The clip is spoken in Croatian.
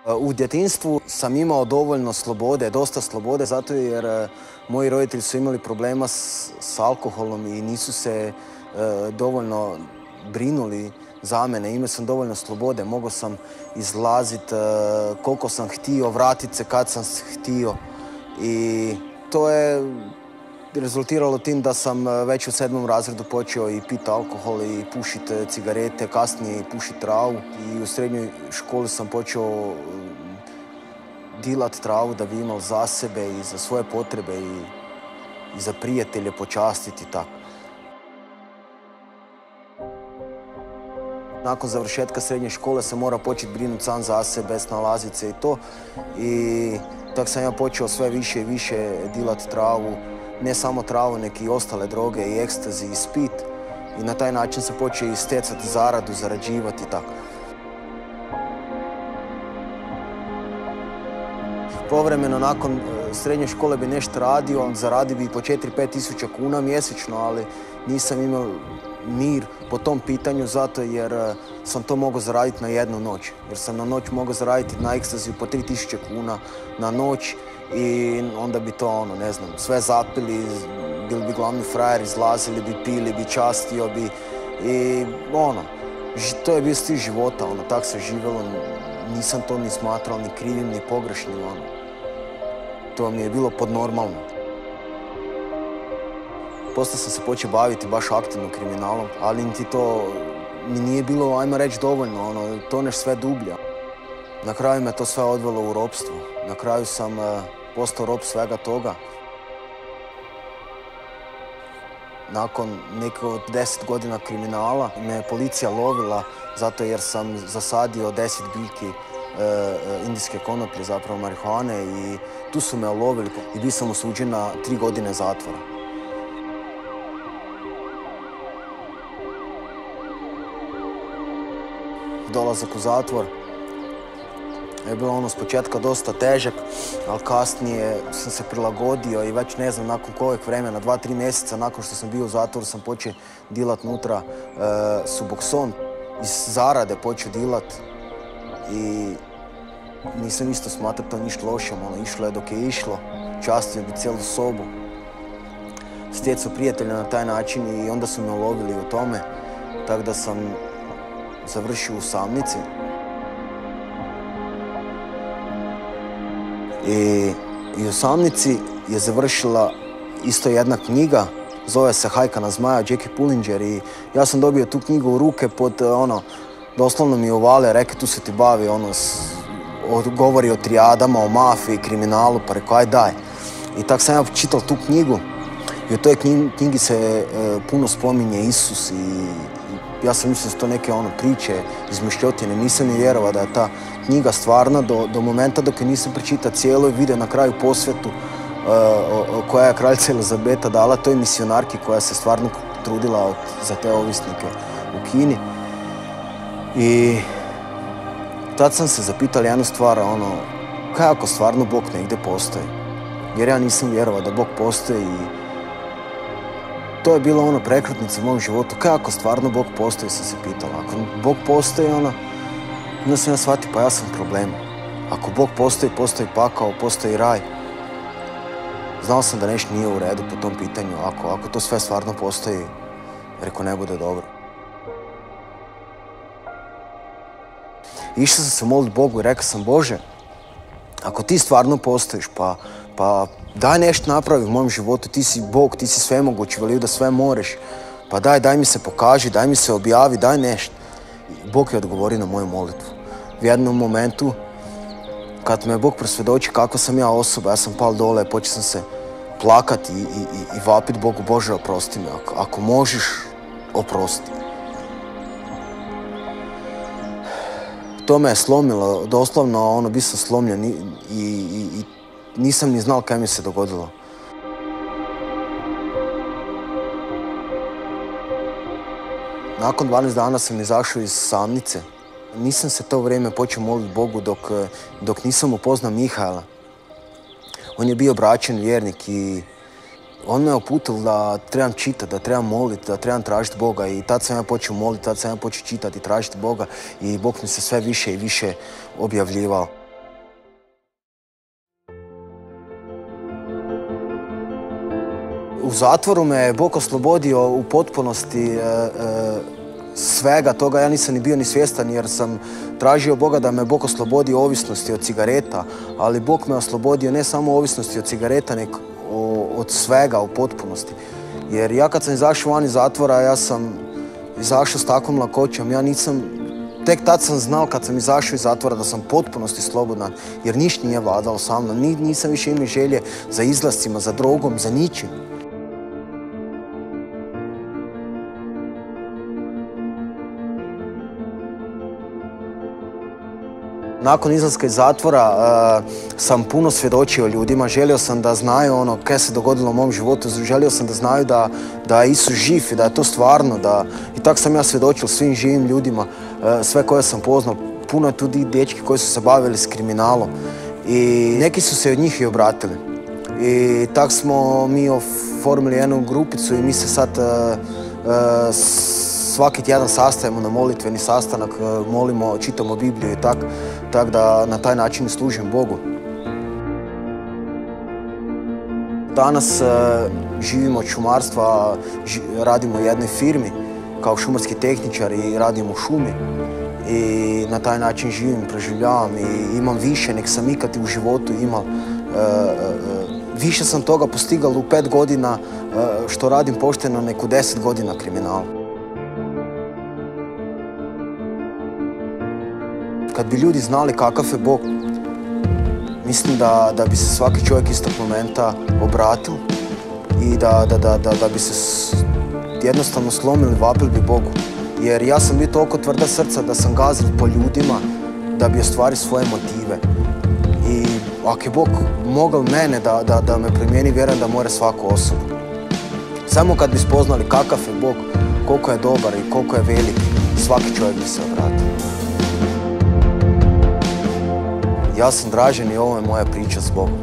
U djetinjstvu sam imao dovoljno slobode, dosta slobode, zato jer moji roditelji su imali problema s alkoholom i nisu se dovoljno brinuli za mene. Imao sam dovoljno slobode, mogao sam izlaziti koliko sam htio, vratiti se kad sam htio. I to je rezultiralo tim da sam već u 7. razredu počeo i piti alkohol i pušiti cigarete, kasnije i pušiti travu. I u srednjoj školi sam počeo dilat travu da bi imao za sebe i za svoje potrebe i za prijatelje počastiti tako. Nakon završetka srednje škole sam morao početi brinuti sam za sebe, snalaziti se i to. I tako sam ja počeo sve više i više dilat travu. Ne samo travu, nek i ostale droge, i ekstazi, i spit. I na taj način se počeo i stjecati zaradu, zarađivati i tako. Povremeno, nakon srednje škole bi nešto radio, zaradio bi po 4-5 tisuća kuna mjesečno, ali nisam imao mir po tom pitanju zato jer sam to mogao zaraditi na jednu noć. Jer sam na noć mogao zaraditi na ekstaziju po 3000 kuna na noć i onda bi to, sve zapili, bili bi glavni frajer, izlazili bi, pili bi, častio bi i to je bio stil života, tako se živjelo, nisam to ni smatrao ni krivim, ni pogrešnim, to mi je bilo podnormalno. Poslije sam se počeo baviti baš aktivno kriminalom, ali niti to mi nije bilo, ajmo reći, dovoljno, toneš sve dublje. Na kraju me to sve odvelo u ropstvo. Na kraju sam postao rob svega toga. Nakon nekog 10 godina kriminala me je policija lovila zato jer sam zasadio 10 biljki indijske konoplje, zapravo marihuane, i tu su me lovili i bio sam osuđen na 3 godine zatvora. Dolazak u zatvor je bilo s početka dosta težak, ali kasnije sam se prilagodio i već ne znam nakon kojeg vremena, 2-3 mjeseca nakon što sam bio u zatvoru sam počeo dilat nutra Suboxone. Iz zarade počeo dilat i nisam isto smatrao to ništa lošem, išlo je dok je išlo, častio bi cijelu sobu. Stjecao prijatelja na taj način i onda su me ulovili u tome, tako da sam završio u samnici. I u samnici je završila isto jedna knjiga, zove se Hajka na zmaja, Jackie Pullinger, i ja sam dobio tu knjigu u ruke pod doslovno mi uvale, reke tu se ti bavi, govori o trijadama, o mafiji, kriminalu, pa rekao aj daj. I tako sam ja čitao tu knjigu i u toj knjigi se puno spominje Isus i ja sam mislio da su to neke priče, izmišljotine, nisam ni vjerovao da je ta knjiga stvarna do momenta dok je nisam pročitao cijelo i vidio na kraju posvetu koja je kraljica Elizabeta dala toj misionarki koja se stvarno trudila za te ovisnike u Kini. I tad sam se zapitao jednu stvar, kaj ako stvarno Bog negdje postoji? Jer ja nisam vjerovao da Bog postoji i to je bila prekretnica u mom životu. Kaj ako stvarno Bog postoji, sam se pitala. Ako Bog postoji, onda sam ja shvatio, pa ja sam u problemu. Ako Bog postoji, postoji pakao, postoji raj. Znao sam da nešto nije u redu po tom pitanju. Ako to sve stvarno postoji, reko ne bude dobro. Išao sam se moliti Bogu i rekao sam, Bože, ako ti stvarno postojiš, pa daj nešto napravi u mom životu, ti si Bog, ti si svemogući, veliju da sve moreš, pa daj mi se pokaži, daj mi se objavi, daj nešto. Bog je odgovorio na moju molitvu. U jednom momentu, kad me Bog prosvjedoči kako sam ja osoba, ja sam pal dole, počeo sam se plakati i vapiti Bogu, Bože, oprosti me, ako možeš, oprosti. To me je slomilo, doslovno, bio sam slomljen i nisam ni znal kaj mi se dogodilo. Nakon 12 dana sam izašao iz samnice. Nisam se to vrijeme počeo moliti Bogu dok nisam upoznao Mihaela. On je bio braćen vjernik i on me uputil da trebam čitati, da trebam moliti, da trebam tražiti Boga i tad sam ja počeo moliti, tad sam ja počeo čitati i tražiti Boga i Bog mi se sve više i više objavljivao. U zatvoru me je Bog oslobodio u potpunosti svega toga. Ja nisam ni bio ni svjestan jer sam tražio Boga da me Bog oslobodi ovisnosti od cigareta, ali Bog me oslobodio ne samo ovisnosti od cigareta, nego od svega u potpunosti. Jer ja kad sam izašao van iz zatvora, ja sam izašao s takvom lakoćom. Tek tad sam znao kad sam izašao iz zatvora da sam potpunosti slobodan, jer ništa nije vladalo sa mnom. Nisam više imao želje za izlascima, za drogom, za ničim. Nakon izlaska iz zatvora sam puno svjedočio ljudima. Želio sam da znaju ono kaj se dogodilo u mom životu. Želio sam da znaju da je Isus živ i da je to stvarno. I tako sam ja svjedočio svim živim ljudima, sve koje sam poznao. Puno je tu dječki koji su se bavili s kriminalom. I neki su se od njih i obratili. I tako smo mi oformili jednu grupicu i mi se sad svaki tjedan sastajemo na molitveni sastanak, molimo, čitamo Bibliju i tak da na taj način služim Bogu. Danas živimo od šumarstva, radimo u jednoj firmi kao šumarski tehničar i radimo u šumi. I na taj način živim, preživljavam i imam više nek sam ikad u životu imao. Više sam toga postigao u 5 godina što radim pošteno nek u 10 godina kriminala. Kad bi ljudi znali kakav je Bog, mislim da bi se svaki čovjek iz tog momenta obratil i da bi se jednostavno slomili, vapili bi Bogu. Jer ja sam bio toliko tvrda srca da sam gazil po ljudima da bi ostvario svoje motive. I ako je Bog mogao mene da me primijeni, vjerujem da more svaku osobu. Samo kad bi spoznali kakav je Bog, koliko je dobar i koliko je velik, svaki čovjek bi se obratio. Ja sam Dražen i ovo je moja priča s Bogom.